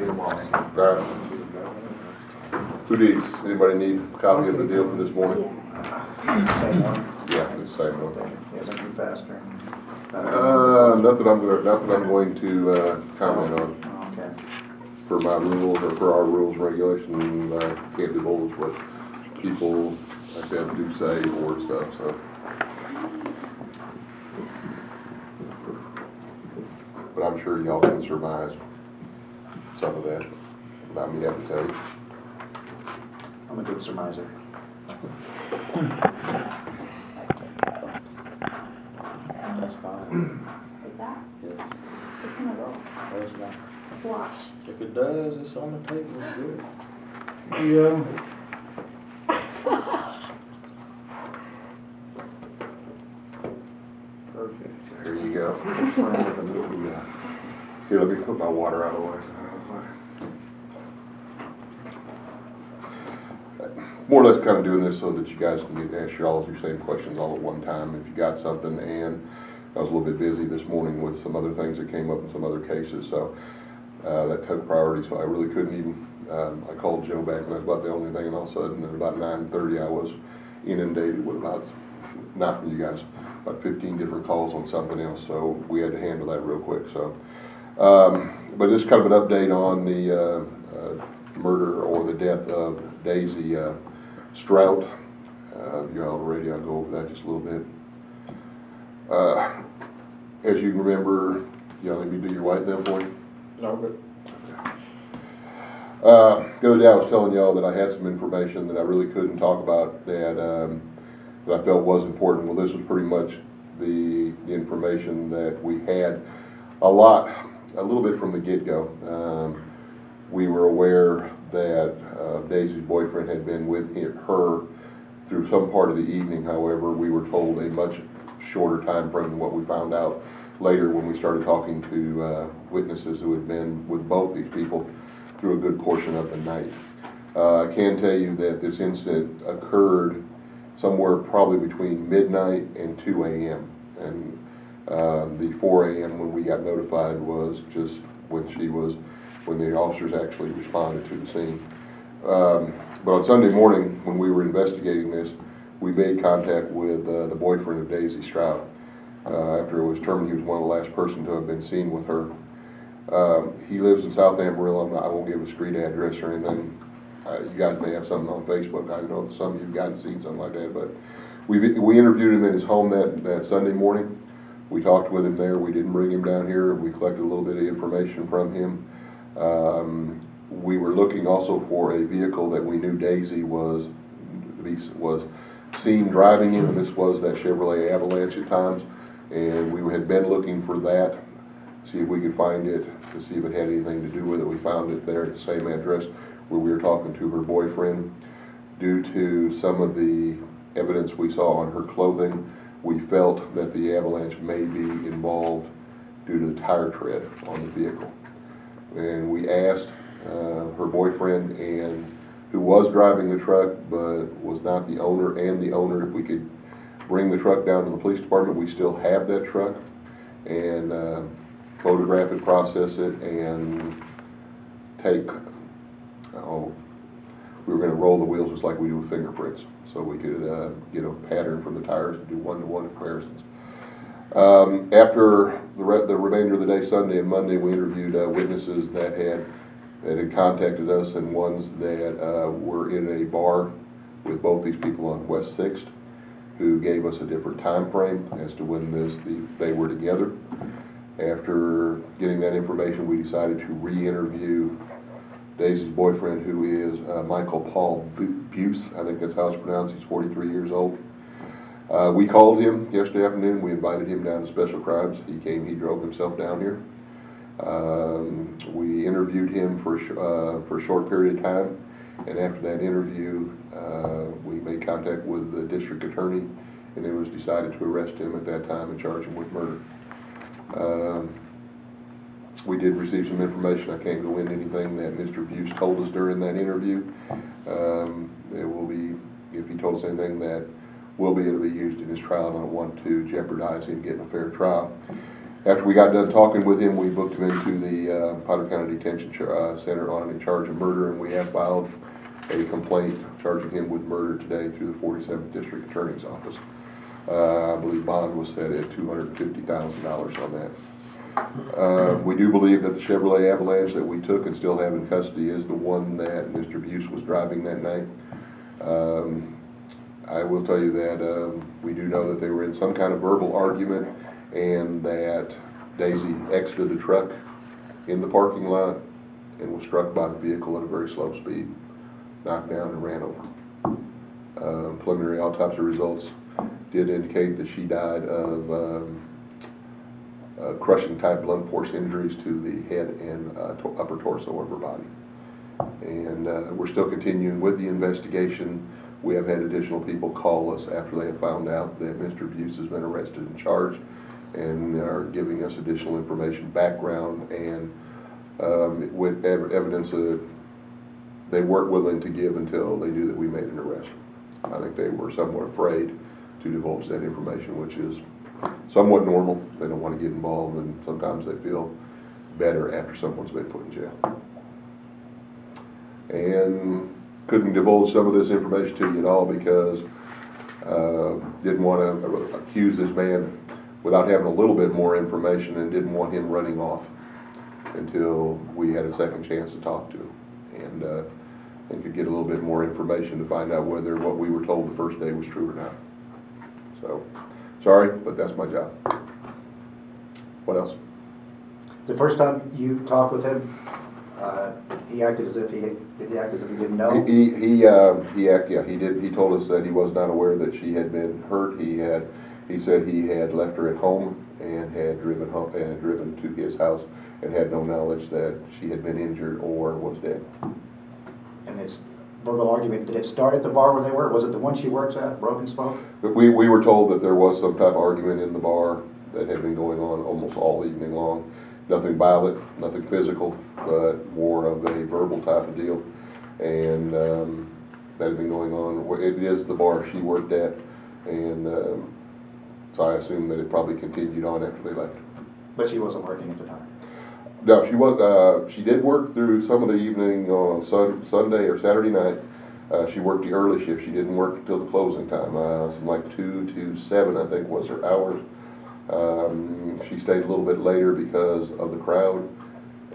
be a loss. Right. Who needs, anybody need a copy of the deal from this morning? Same one. Yeah, it's the same one. Is it be faster? Nothing I'm going to comment on. Okay. For my rules, or for our rules and regulations, I can't divulge what people like that do say or stuff, so. But I'm sure y'all can surmise some of that without me having to tell you. I'm a good surmiser. That's fine. Like that? Yes. It's gonna go. That's not. Watch. If it does, it's on the table, it's good. Yeah. Perfect. There you go. Here, let me put my water out of the way. More or less kind of doing this so that you guys can get to ask all of your same questions all at one time if you got something. And I was a little bit busy this morning with some other things that came up in some other cases, so that took priority. So I really couldn't even. I called Joe back, and that's about the only thing. And all of a sudden, at about 9:30, I was inundated with about, not from you guys, about 15 different calls on something else. So we had to handle that real quick. So, but just kind of an update on the murder or the death of Daisy Strout. You're on the radio, I'll go over that just a little bit. As you can remember, you let me do your white then for you? No, but. The other day I was telling y'all that I had some information that I really couldn't talk about that, that I felt was important. Well, this was pretty much the information that we had a little bit from the get-go. We were aware that Daisy's boyfriend had been with her through some part of the evening. However, we were told a much shorter time frame than what we found out later when we started talking to witnesses who had been with both these people through a good portion of the night. I can tell you that this incident occurred somewhere probably between midnight and 2 a.m. And the 4 a.m. when we got notified was just when the officers actually responded to the scene. But on Sunday morning, when we were investigating this, we made contact with the boyfriend of Daisy Strout. After it was determined he was one of the last persons to have been seen with her. He lives in South Amarillo. I won't give a street address or anything. You guys may have something on Facebook. I know some of you guys have seen something like that, but we interviewed him in his home that Sunday morning. We talked with him there. We didn't bring him down here. We collected a little bit of information from him. We were looking also for a vehicle that we knew Daisy was seen driving in, and this was that Chevrolet Avalanche at times. And we had been looking for that, see if we could find it, to see if it had anything to do with it. We found it there at the same address where we were talking to her boyfriend. Due to some of the evidence we saw on her clothing, we felt that the Avalanche may be involved due to the tire tread on the vehicle. And we asked her boyfriend, and who was driving the truck but was not the owner, and the owner, if we could bring the truck down to the police department. We still have that truck, and photograph it, process it, and take, we were going to roll the wheels just like we do with fingerprints, so we could get a pattern from the tires and do one-to-one comparisons. After the remainder of the day, Sunday and Monday, we interviewed witnesses that had contacted us, and ones that were in a bar with both these people on West 6th, who gave us a different time frame as to when they were together. After getting that information, we decided to re-interview Daisy's boyfriend, who is Michael Paul Buse. I think that's how it's pronounced. He's 43 years old. We called him yesterday afternoon. We invited him down to Special Crimes. He came. He drove himself down here. We interviewed him for a short period of time, and after that interview, we made contact with the district attorney, and it was decided to arrest him at that time and charge him with murder. We did receive some information. I can't go into anything that Mr. Buse told us during that interview. It will be, if he told us anything that will be able to be used in his trial, and I don't want to jeopardize him getting a fair trial. After we got done talking with him, we booked him into the Potter County Detention Center on in charge of murder, and we have filed a complaint charging him with murder today through the 47th District Attorney's Office. I believe bond was set at $250,000 on that. We do believe that the Chevrolet Avalanche that we took and still have in custody is the one that Mr. Buse was driving that night. I will tell you that we do know that they were in some kind of verbal argument, and that Daisy exited the truck in the parking lot and was struck by the vehicle at a very slow speed, knocked down and ran over. Preliminary autopsy results did indicate that she died of crushing type blunt force injuries to the head and upper torso of her body. And we're still continuing with the investigation. We have had additional people call us after they have found out that Mr. Buse has been arrested and charged, and are giving us additional information, background, and with evidence that they weren't willing to give until they knew that we made an arrest. I think they were somewhat afraid to divulge that information, which is somewhat normal. They don't want to get involved, and sometimes they feel better after someone's been put in jail. And couldn't divulge some of this information to you at all because didn't want to accuse this man without having a little bit more information, and didn't want him running off until we had a second chance to talk to him, and could get a little bit more information to find out whether what we were told the first day was true or not. So, sorry, but that's my job. What else? The first time you talked with him, he acted as if did he act as if he didn't know? He did. He told us that he was not aware that she had been hurt. He said he had left her at home and had driven to his house and had no knowledge that she had been injured or was dead. And this verbal argument, did it start at the bar where they were? Was it the one she works at, Broken Spoke? But we were told that there was some type of argument in the bar that had been going on almost all evening long. Nothing violent, nothing physical, but more of a verbal type of deal. And that had been going on. It is the bar she worked at, and so I assume that it probably continued on after they left. But she wasn't working at the time. No, she was. She did work through some of the evening on Sunday or Saturday night. She worked the early shift. She didn't work until the closing time. Something like 2 to 7, I think, was her hours. She stayed a little bit later because of the crowd,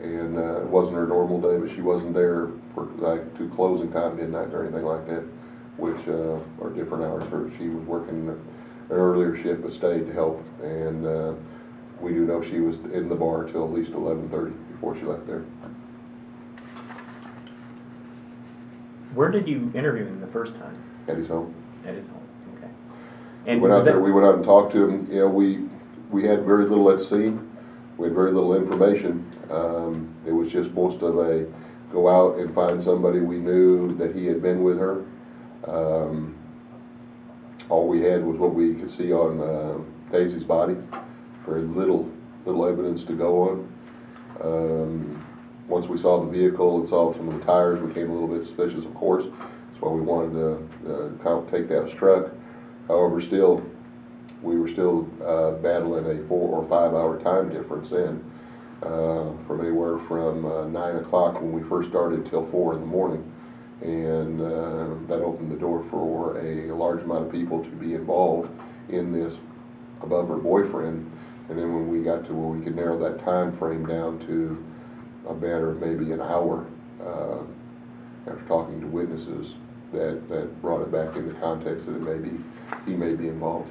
and it wasn't her normal day, but she wasn't there for like to closing time, midnight, or anything like that, which are different hours. She was working an earlier shift, but stayed to help, and we do know she was in the bar till at least 11:30 before she left there. Where did you interview him the first time? At his home. At his home, okay. We And went out was there. We went out and talked to him. You know, we had very little at the scene. We had very little information. It was just most of a go out and find somebody we knew that he had been with her. All we had was what we could see on Daisy's body. Very little evidence to go on. Once we saw the vehicle and saw some of the tires, we became a little bit suspicious, of course. That's why we wanted to kind of take that truck. However, we were still battling a 4 or 5 hour time difference then, from anywhere from 9 o'clock when we first started till 4 in the morning. And that opened the door for a large amount of people to be involved in this above her boyfriend. And then when we got to where we could narrow that time frame down to a matter of maybe an hour, after talking to witnesses, that brought it back into context that he may be involved.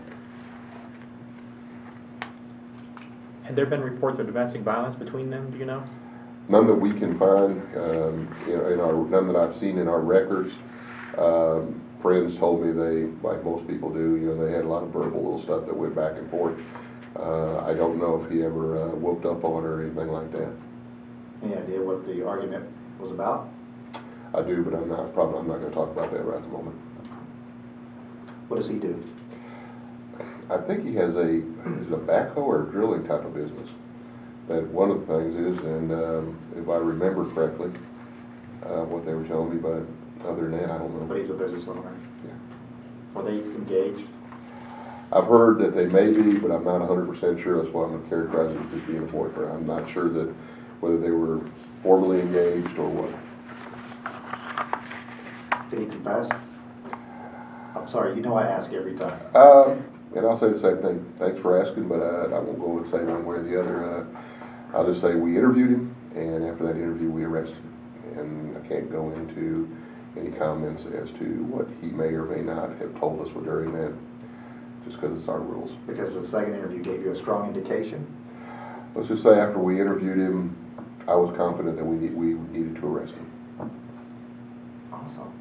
had there been reports of domestic violence between them, do you know? None that we can find, none that I've seen in our records. Friends told me they, like most people do, they had a lot of verbal little stuff that went back and forth. I don't know if he ever whooped up on her or anything like that. Any idea what the argument was about? I do, but I'm not going to talk about that right at the moment. What does he do? I think he has is it a backhoe or a drilling type of business. That one of the things is, and if I remember correctly, what they were telling me, but other than that, I don't know. But he's a business owner. Yeah. Were they engaged? I've heard that they may be, but I'm not 100% sure. That's why I'm going to characterize it as being a boyfriend. I'm not sure that whether they were formally engaged or what. Did he confess? I'm sorry, you know I ask every time. And I'll say the same thing. Thanks for asking, but I won't go and say one way or the other. I'll just say we interviewed him, and after that interview, we arrested him. And I can't go into any comments as to what he may or may not have told us during that, just because it's our rules. Because the second interview gave you a strong indication? Let's just say after we interviewed him, I was confident that we needed to arrest him. Awesome.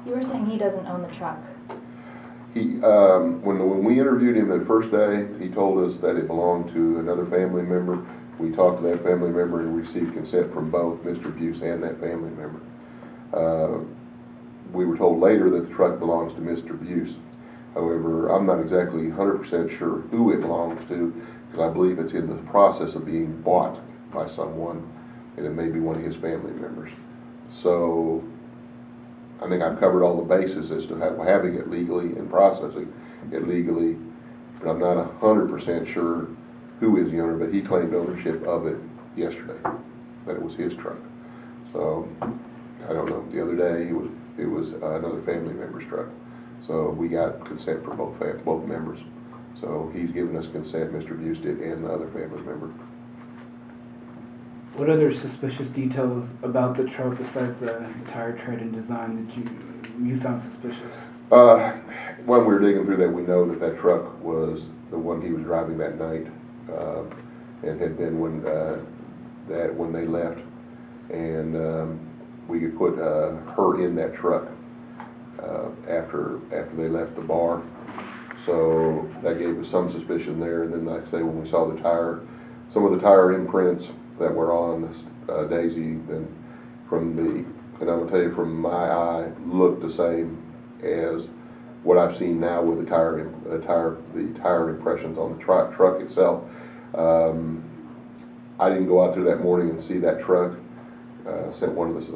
You were saying he doesn't own the truck. He, when we interviewed him the first day, he told us that it belonged to another family member. We talked to that family member and received consent from both Mr. Buse and that family member. We were told later that the truck belongs to Mr. Buse. However, I'm not exactly 100% sure who it belongs to, because I believe it's in the process of being bought by someone, and it may be one of his family members. So I think I've covered all the bases as to having it legally and processing it legally, but I'm not 100% sure who is the owner, but he claimed ownership of it yesterday, that it was his truck. So I don't know. The other day it was another family member's truck. So we got consent for both members. So he's given us consent, Mr. Buse did, and the other family member. What other suspicious details about the truck besides the tire tread and design that you found suspicious? When we were digging through that, we know that that truck was the one he was driving that night, and had been when they left, and we could put her in that truck after they left the bar. So that gave us some suspicion there. And then, like I say, when we saw the tire, some of the tire imprints that were on Daisy, then and I'm gonna tell you, from my eye, looked the same as what I've seen now with the tire impressions on the truck itself. I didn't go out there that morning and see that truck. Sent one of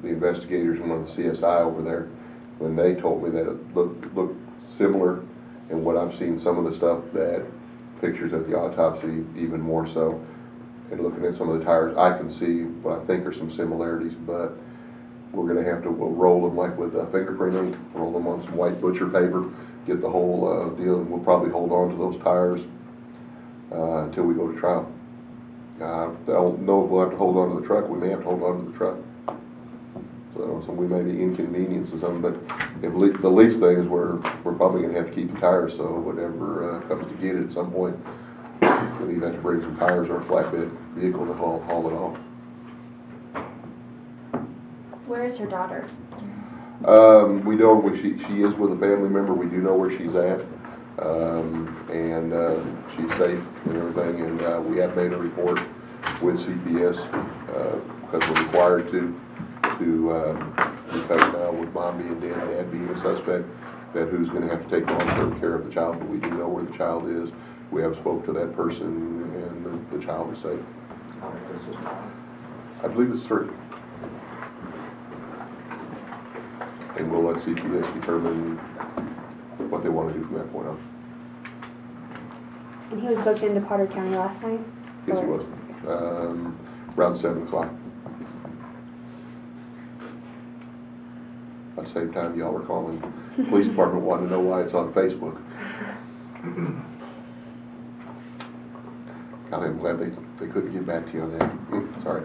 the investigators and one of the CSI over there, when they told me that it looked similar, and what I've seen, some of the stuff that pictures at the autopsy, even more so. And looking at some of the tires, I can see what I think are some similarities, but we're going to have to roll them like with fingerprint ink, roll them on some white butcher paper, get the whole deal, and we'll probably hold on to those tires until we go to trial. I don't know if we'll have to hold on to the truck. We may have to hold on to the truck. So we may be inconvenienced or something, but the least thing is we're probably going to have to keep the tires, so whatever comes to get it at some point, we'll either have to bring some tires or a flatbed vehicle to haul it off. Where is her daughter? We don't. She is with a family member. We do know where she's at, and she's safe and everything. And we have made a report with CPS because we're required to because now with mom being dead, dad being a suspect, that who's going to have to take long-term care of the child. But we do know where the child is. We have spoke to that person, and the child is safe. How many days is mom? I believe it's 3. And we'll let CPS determine what they want to do from that point on. And he was booked into Potter County last night? Yes, he was. Around 7 o'clock. At the same time, y'all were calling. The police department wanted to know why it's on Facebook. God, I'm glad they couldn't get back to you on that. Sorry.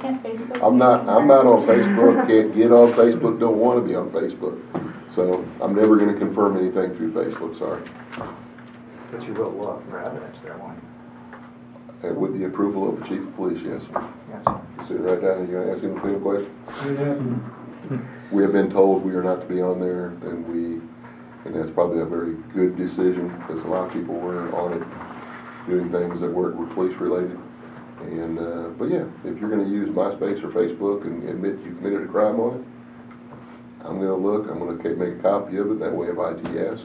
Can't Facebook? I'm not on Facebook, can't get on Facebook, don't want to be on Facebook. So I'm never going to confirm anything through Facebook, sorry. But you will look for evidence there, won't you? And with the approval of the chief of police, yes. Yes. You sit right down, you're going to ask him a question? Yeah. We have been told we are not to be on there, and that's probably a very good decision, because a lot of people were on it doing things that were police related. And, but yeah, if you're going to use MySpace or Facebook and admit you committed a crime on it, I'm going to look, I'm going to make a copy of it, that way if IT asks.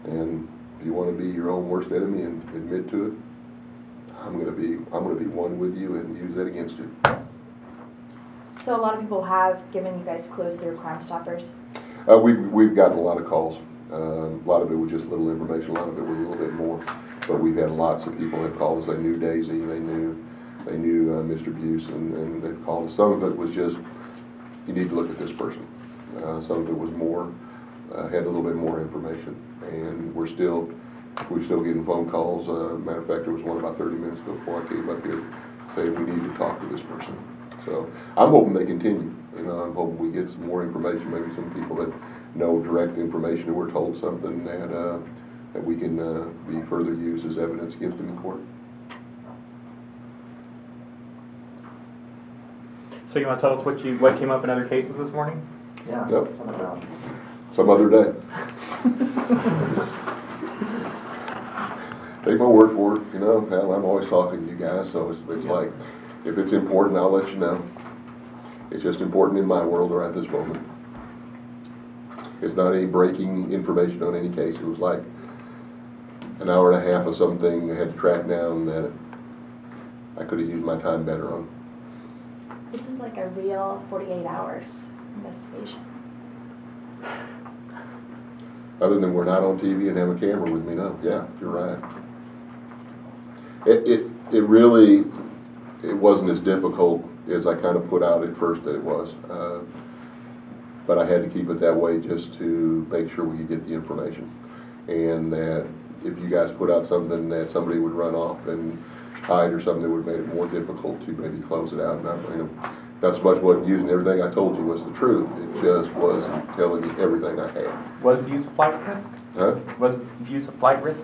And if you want to be your own worst enemy and admit to it, I'm going to be one with you and use that against you. So a lot of people have given you guys clues through Crime Stoppers. We've gotten a lot of calls. A lot of it was just little information, a lot of it was a little bit more. But we've had lots of people that called us. They knew Daisy, they knew Mr. Buse, and they've called us. Some of it was just, you need to look at this person. Some of it was more, had a little bit more information. And we're still getting phone calls. Matter of fact, there was one about 30 minutes ago before I came up here saying we need to talk to this person. So I'm hoping they continue. You know, I'm hoping we get some more information, maybe some people that know direct information, and we're told something that we can be further used as evidence against them in court. So you want to tell us what came up in other cases this morning? Yeah. Yep. Something about. Some other day. Take my word for it, you know. Hell, I'm always talking to you guys, so it's like, if it's important, I'll let you know. It's just important in my world or at this moment. It's not any breaking information on any case. It was like an hour and a half of something I had to track down that I could have used my time better on. This is like a real 48 hours investigation. Other than we're not on TV and have a camera with me, no. Yeah, you're right. It really, it wasn't as difficult as I kind of put out at first that it was. But I had to keep it that way just to make sure we could get the information. And that if you guys put out something that somebody would run off and hide or something, that would have made it more difficult to maybe close it out. And not so much wasn't using everything I told you was the truth. It just wasn't telling you everything I had. Was the use of flight risk? Huh? Was the use of flight risk?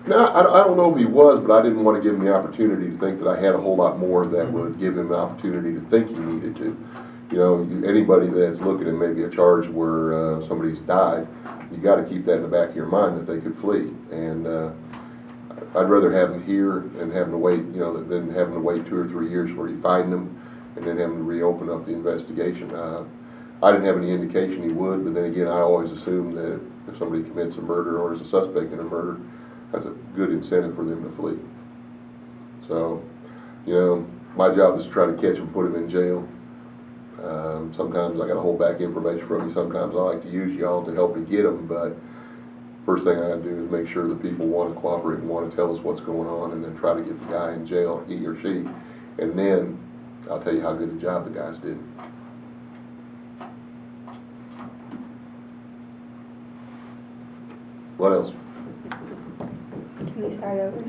No, I don't know if he was, but I didn't want to give him the opportunity to think that I had a whole lot more that would give him an opportunity to think he needed to. You know, anybody that's looking at maybe a charge where somebody's died, you got to keep that in the back of your mind that they could flee. And I'd rather have them here and having to wait, you know, than having to wait 2 or 3 years where you find them and then having to reopen up the investigation. I didn't have any indication he would, but then again, I always assume that if somebody commits a murder or is a suspect in a murder, that's a good incentive for them to flee. So, you know, my job is to try to catch them, put them in jail. Sometimes I got to hold back information from you. Sometimes I like to use y'all to help me get them, but first thing I do is make sure that people want to cooperate and want to tell us what's going on, and then try to get the guy in jail, he or she, and then I'll tell you how good a job the guys did. What else? Can we start over?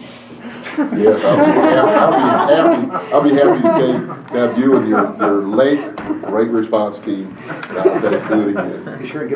Yes, I'll be happy to have you and your late response team. I'll do it again. Be sure and get